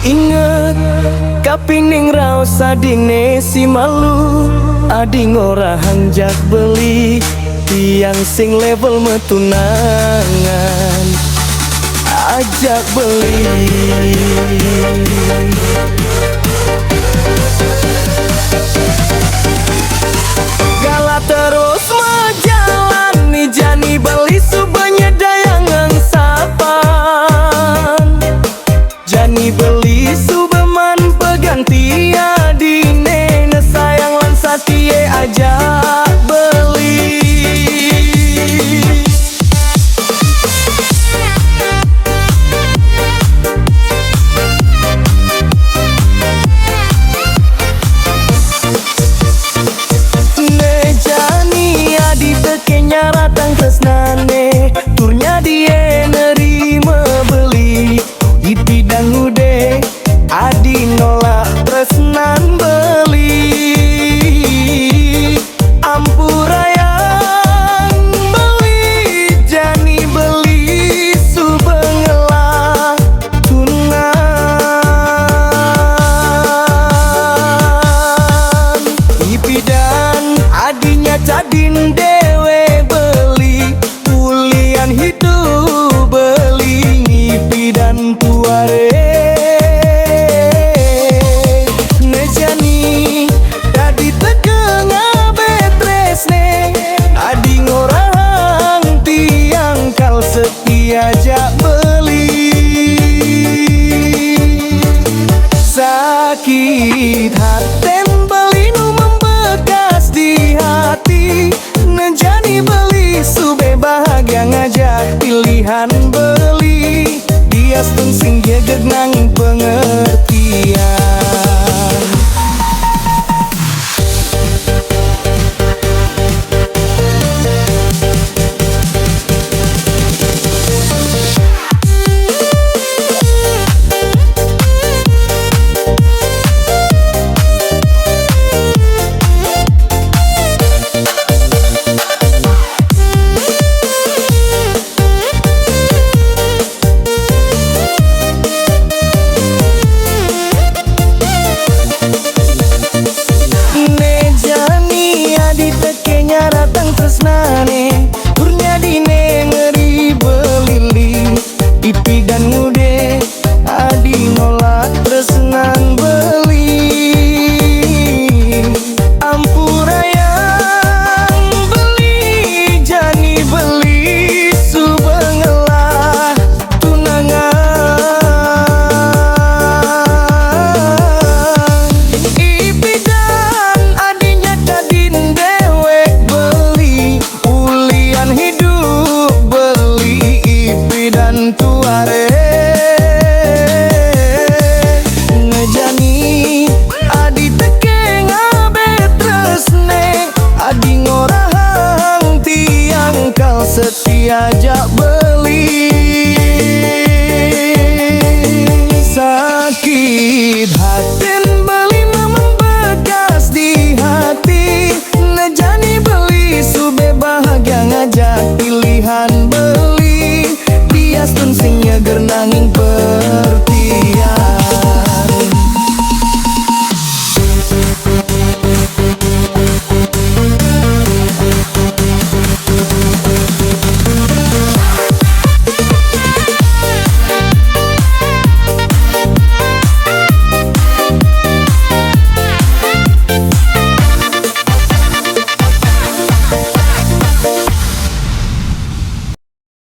inget kapining raos adine si malu. Ading ora hanjak beli tiang sing level metunangan, ajak beli. Gala terus menjalani jani beli subanya dayangan sapan. Jani beli subeman peganti adine sayang lan satie ajak beli. Ratang tresnane turnya die nerima beli di bidang ude adi nolak tresnan beli. Ampurayang beli jani beli subengelah tunan ipidan adinya cadin dewe hidup beli ngipi dan tuare nejani tadi tegeng abetresne adi ngorang tiang kal setia jak beli. Sakit haten beli nu membekas di hati nejani beli sube bahagia ngajak pilihan beli dia stung sing gegeg nanging pengerti.